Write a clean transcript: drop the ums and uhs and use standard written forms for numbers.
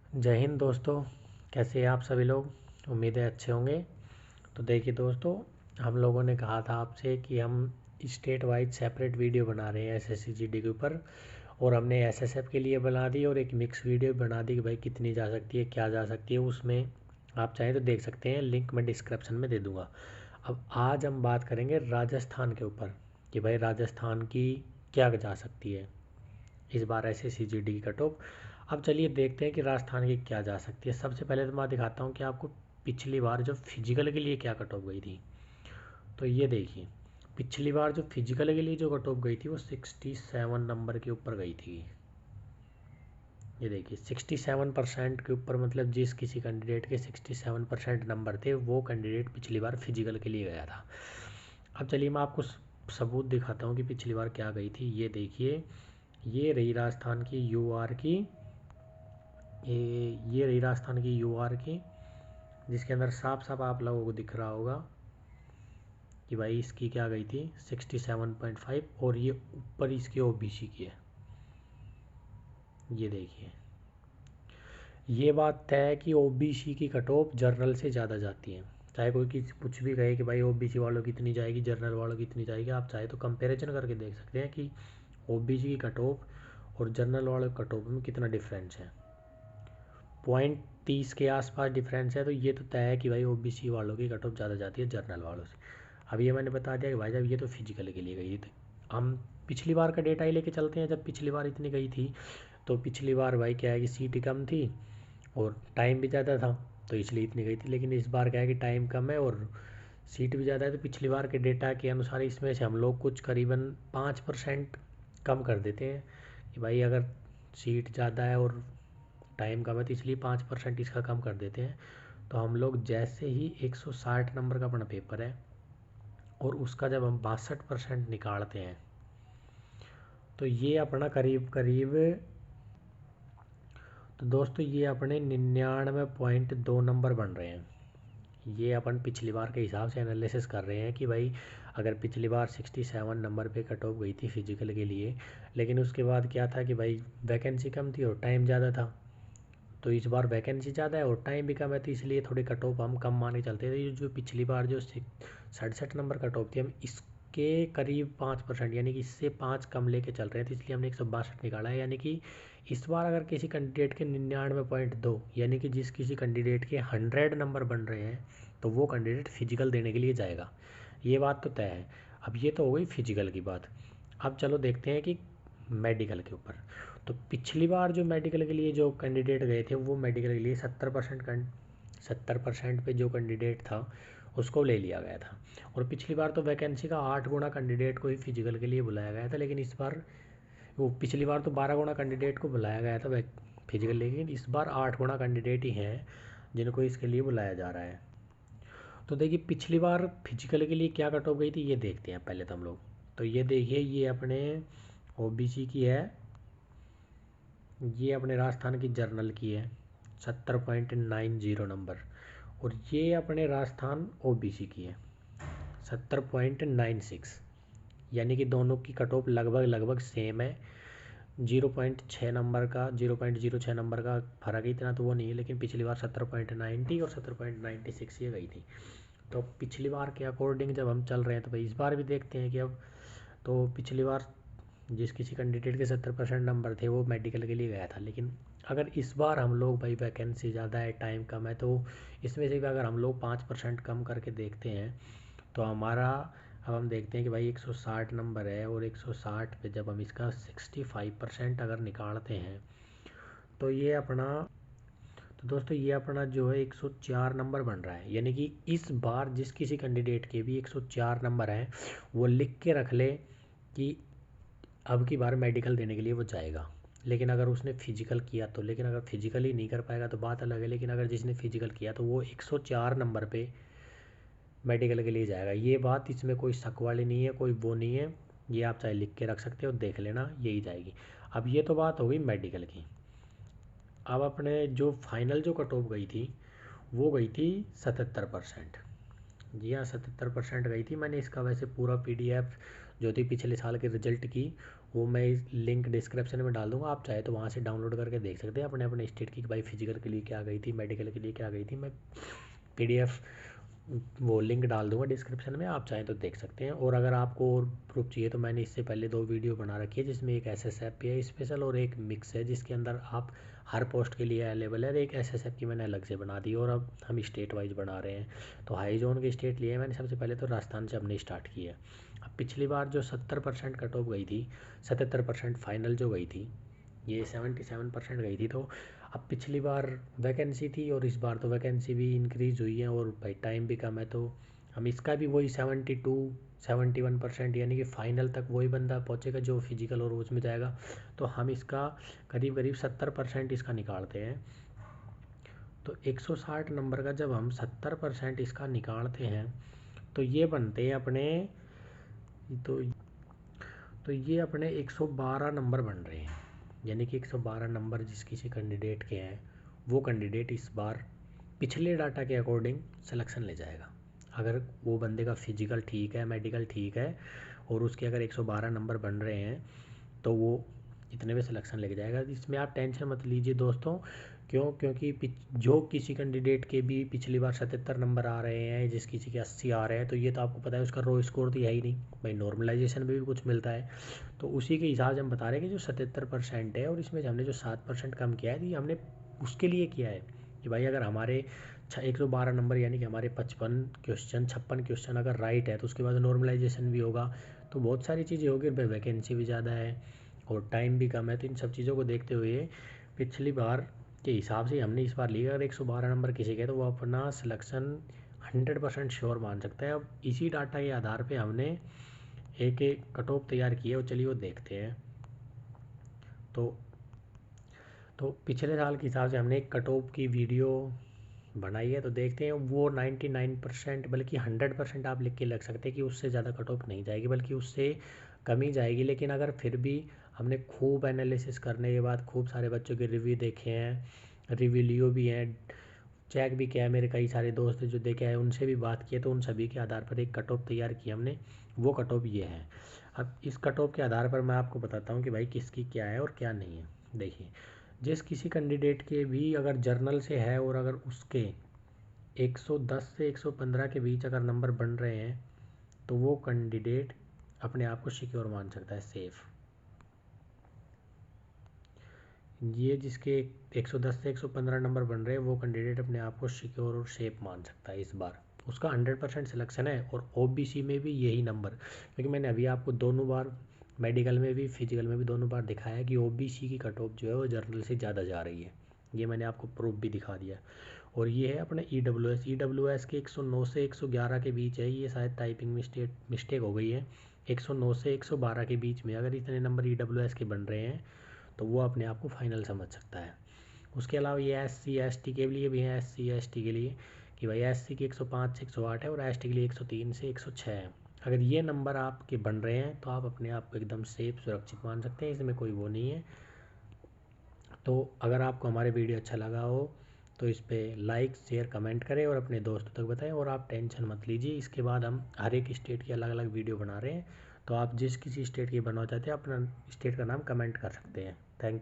जय हिंद दोस्तों। कैसे हैं आप सभी लोग? उम्मीद है अच्छे होंगे। तो देखिए दोस्तों, हम लोगों ने कहा था आपसे कि हम स्टेट वाइज सेपरेट वीडियो बना रहे हैं एसएससी जीडी के ऊपर, और हमने एसएसएफ के लिए बना दी और एक मिक्स वीडियो बना दी कि भाई कितनी जा सकती है, क्या जा सकती है। उसमें आप चाहें तो देख सकते हैं, लिंक मैं डिस्क्रिप्शन में दे दूँगा। अब आज हम बात करेंगे राजस्थान के ऊपर कि भाई राजस्थान की क्या जा सकती है इस बार एसएससी जीडी की कट ऑफ। अब चलिए देखते हैं कि राजस्थान की क्या जा सकती है। सबसे पहले तो मैं दिखाता हूँ कि आपको पिछली बार जो फिजिकल के लिए क्या कट ऑफ गई थी। तो ये देखिए, पिछली बार जो फिजिकल के लिए जो कट ऑफ गई थी वो 67 नंबर के ऊपर गई थी। ये देखिए 67% के ऊपर, मतलब जिस किसी कैंडिडेट के 67% नंबर थे वो कैंडिडेट पिछली बार फिजिकल के लिए गया था। अब चलिए मैं आपको सबूत दिखाता हूँ कि पिछली बार क्या गई थी। ये देखिए, ये रही राजस्थान की यूआर की, ये रही राजस्थान की यूआर की, जिसके अंदर साफ साफ आप लोगों को दिख रहा होगा कि भाई इसकी क्या गई थी 67.5, और ये ऊपर इसकी ओबीसी की है। ये देखिए, ये बात तय है कि ओबीसी की कट ऑफ जर्नल से ज़्यादा जाती है। चाहे कोई किसी कुछ भी कहे कि भाई ओबीसी वालों की इतनी जाएगी, जर्नल वालों की इतनी जाएगी, आप चाहे तो कंपैरिजन करके देख सकते हैं कि ओबीसी की कट ऑफ और जर्नल वालों की कट ऑफ में कितना डिफरेंस है। 0.30 के आसपास डिफरेंस है। तो ये तो तय है कि भाई ओबीसी वालों की कट ऑफ ज़्यादा जाती है जर्नल वालों से। अब ये मैंने बता दिया कि भाई साहब ये तो फिजिकल के लिए गई थी। हम पिछली बार का डेटा ही लेके चलते हैं। जब पिछली बार इतनी गई थी तो पिछली बार भाई क्या है कि सीट कम थी और टाइम भी ज़्यादा था, तो इसलिए इतनी गई थी। लेकिन इस बार क्या है कि टाइम कम है और सीट भी ज़्यादा है, तो पिछली बार के डेटा के अनुसार इसमें से हम लोग कुछ करीबन 5% कम कर देते हैं कि भाई अगर सीट ज़्यादा है और टाइम कम है तो इसलिए 5% इसका कम कर देते हैं। तो हम लोग जैसे ही 160 नंबर का अपना पेपर है और उसका जब हम 62% निकालते हैं तो ये अपना करीब करीब, तो दोस्तों ये अपने 99.2 नंबर बन रहे हैं। ये अपन पिछली बार के हिसाब से एनालिसिस कर रहे हैं कि भाई अगर पिछली बार 67 नंबर पे कट ऑफ गई थी फिजिकल के लिए, लेकिन उसके बाद क्या था कि भाई वैकेंसी कम थी और टाइम ज़्यादा था, तो इस बार वैकेंसी ज़्यादा है और टाइम भी कम है, तो इसलिए थोड़ी कट ऑफ हम कम मान के चलते थे। जो पिछली बार जो 67 नंबर कट ऑफ थी, हम इसके करीब 5%, यानी कि इससे 5 कम लेके चल रहे थे, इसलिए हमने 162 निकाला है। यानी कि इस बार अगर किसी कैंडिडेट के 99.2, यानी कि जिस किसी कैंडिडेट के 100 नंबर बन रहे हैं तो वो कैंडिडेट फिजिकल देने के लिए जाएगा। ये बात तो तय है। अब ये तो हो गई फिजिकल की बात। अब चलो देखते हैं कि मेडिकल के ऊपर। तो पिछली बार जो मेडिकल के लिए जो कैंडिडेट गए थे वो मेडिकल के लिए 70% पे जो कैंडिडेट था उसको ले लिया गया था। और पिछली बार तो वैकेंसी का 8 गुना कैंडिडेट को ही फिजिकल के लिए बुलाया गया था, लेकिन इस बार वो पिछली बार तो 12 गुना कैंडिडेट को बुलाया गया था फिजिकल, लेकिन इस बार 8 गुना कैंडिडेट ही हैं जिनको इसके लिए बुलाया जा रहा है। तो देखिए पिछली बार फिजिकल के लिए क्या कट ऑफ गई थी ये देखते हैं पहले तो हम लोग। तो ये देखिए, ये अपने ओबीसी की है, ये अपने राजस्थान की जर्नल की है 70.90 नंबर, और ये अपने राजस्थान ओबीसी की है 70.96। यानी कि दोनों की कट ऑफ लगभग लगभग सेम है। 0.6 नंबर का 0.06 नंबर का फ़र्क है, इतना तो वो नहीं है, लेकिन पिछली बार 70.90 और 70.96 ये गई थी। तो पिछली बार के अकॉर्डिंग जब हम चल रहे हैं तो भाई इस बार भी देखते हैं कि अब, तो पिछली बार जिस किसी कैंडिडेट के 70% नंबर थे वो मेडिकल के लिए गया था, लेकिन अगर इस बार हम लोग भाई वैकेंसी ज़्यादा है, टाइम कम है, तो इसमें से भी अगर हम लोग 5% कम करके देखते हैं तो हमारा, अब हम देखते हैं कि भाई 160 नंबर है और 160 पे जब हम इसका 65% अगर निकालते हैं तो ये अपना, तो दोस्तों ये अपना जो है 104 नंबर बन रहा है। यानी कि इस बार जिस किसी कैंडिडेट के भी 104 नंबर हैं वो लिख के रख ले कि अब की बार मेडिकल देने के लिए वो जाएगा। लेकिन अगर उसने फिजिकल किया तो, लेकिन अगर फिजिकल ही नहीं कर पाएगा तो बात अलग है, लेकिन अगर जिसने फिजिकल किया तो वो 104 नंबर पे मेडिकल के लिए जाएगा। ये बात, इसमें कोई शक वाली नहीं है, कोई वो नहीं है, ये आप चाहे लिख के रख सकते हो, देख लेना यही जाएगी। अब ये तो बात हो गई मेडिकल की। अब अपने जो फाइनल जो कट ऑफ गई थी वो गई थी 77%। जी हाँ, 77% गई थी। मैंने इसका वैसे पूरा पीडीएफ जो थी पिछले साल के रिजल्ट की वो मैं लिंक डिस्क्रिप्शन में डाल दूँगा, आप चाहे तो वहाँ से डाउनलोड करके देख सकते हैं अपने अपने स्टेट की, भाई फिजिकल के लिए क्या गई थी, मेडिकल के लिए क्या गई थी। मैं PDF वो लिंक डाल दूंगा डिस्क्रिप्शन में, आप चाहें तो देख सकते हैं। और अगर आपको और प्रूफ चाहिए तो मैंने इससे पहले 2 वीडियो बना रखी है, जिसमें एक SSF है स्पेशल और एक मिक्स है, जिसके अंदर आप हर पोस्ट के लिए अवेलेबल है। एक SSF की मैंने अलग से बना दी और अब हम स्टेट वाइज बना रहे हैं। तो हाई जोन के स्टेट लिए मैंने सबसे पहले, तो राजस्थान से हमने स्टार्ट किया। अब पिछली बार जो 70% कट ऑफ गई थी, 77% फाइनल जो गई थी, ये 77% गई थी। तो अब पिछली बार वैकेंसी थी और इस बार तो वैकेंसी भी इंक्रीज़ हुई है और भाई टाइम भी कम है, तो हम इसका भी वही 72-71%, यानी कि फ़ाइनल तक वही बंदा पहुंचेगा जो फिजिकल और उसमें जाएगा। तो हम इसका करीब करीब 70% इसका निकालते हैं। तो 160 नंबर का जब हम 70% इसका निकालते हैं तो ये बनते हैं अपने, तो तो ये अपने 112 नंबर बन रहे हैं। यानी कि 112 नंबर जिस किसी कैंडिडेट के हैं, वो कैंडिडेट इस बार पिछले डाटा के अकॉर्डिंग सिलेक्शन ले जाएगा। अगर वो बंदे का फिजिकल ठीक है, मेडिकल ठीक है और उसके अगर 112 नंबर बन रहे हैं तो वो इतने में सिलेक्शन लेके जाएगा। इसमें आप टेंशन मत लीजिए दोस्तों, क्योंकि जो किसी कैंडिडेट के भी पिछली बार 77 नंबर आ रहे हैं, जिस किसी के 80 आ रहे हैं, तो ये तो आपको पता है उसका रो स्कोर तो है ही नहीं भाई, नॉर्मलाइजेशन में भी कुछ मिलता है। तो उसी के हिसाब से हम बता रहे हैं कि जो 77% है और इसमें हमने जो 7% कम किया है, तो ये हमने उसके लिए किया है कि भाई अगर हमारे 112 नंबर यानी कि हमारे 56 क्वेश्चन अगर राइट है तो उसके बाद नॉर्मलाइजेशन भी होगा, तो बहुत सारी चीज़ें होगी भाई, वैकेंसी भी ज़्यादा है और टाइम भी कम है। तो इन सब चीज़ों को देखते हुए पिछली बार के हिसाब से हमने इस बार लिया। अगर 112 नंबर किसी के तो वो अपना सिलेक्शन 100% श्योर मान सकता है। अब इसी डाटा के आधार पे हमने एक कट ऑफ तैयार की है और चलिए वो देखते हैं। तो पिछले साल के हिसाब से हमने एक कट ऑफ की वीडियो बनाई है, तो देखते हैं वो 99% बल्कि 100% आप लिख के लग सकते हैं कि उससे ज़्यादा कट ऑफ नहीं जाएगी, बल्कि उससे कम ही जाएगी। लेकिन अगर फिर भी हमने खूब एनालिसिस करने के बाद खूब सारे बच्चों के रिव्यू देखे हैं, रिव्यू लियो भी हैं, चेक भी किया है, मेरे कई सारे दोस्त जो देखे हैं उनसे भी बात की है, तो उन सभी के आधार पर एक कट ऑफ तैयार की हमने। वो कट ऑफ ये है। अब इस कट ऑफ के आधार पर मैं आपको बताता हूँ कि भाई किसकी क्या है और क्या नहीं है। देखिए, जिस किसी कैंडिडेट के भी अगर जर्नल से है और अगर उसके 110 से 115 के बीच अगर नंबर बन रहे हैं तो वो कैंडिडेट अपने आप को सिक्योर मान सकता है, सेफ़। ये जिसके 110 से 115 नंबर बन रहे हैं वो कैंडिडेट अपने आप को सिक्योर और सेफ मान सकता है। इस बार उसका 100% सिलेक्शन है और OBC में भी यही नंबर, क्योंकि मैंने अभी आपको दोनों बार मेडिकल में भी फिजिकल में भी दोनों बार दिखाया कि OBC की कट ऑफ जो है वो जर्नल से ज़्यादा जा रही है। ये मैंने आपको प्रूफ भी दिखा दिया। और ये है अपने EWS के 109 से 111 के बीच है। ये शायद टाइपिंग मिस्टेक हो गई है। 109 से 112 के बीच में अगर इतने नंबर EWS के बन रहे हैं तो वो अपने आप को फाइनल समझ सकता है। उसके अलावा ये SC ST के लिए भी है, SC ST के लिए कि भाई SC की 105 से 108 है और ST के लिए 103 से 106 है। अगर ये नंबर आपके बन रहे हैं तो आप अपने आप को एकदम सेफ सुरक्षित मान सकते हैं, इसमें कोई वो नहीं है। तो अगर आपको हमारे वीडियो अच्छा लगा हो तो इस पर लाइक शेयर कमेंट करें और अपने दोस्तों तक बताएं। और आप टेंशन मत लीजिए, इसके बाद हम हर एक स्टेट की अलग अलग वीडियो बना रहे हैं, तो आप जिस किसी स्टेट की बनना चाहते हैं अपना स्टेट का नाम कमेंट कर सकते हैं। थैंक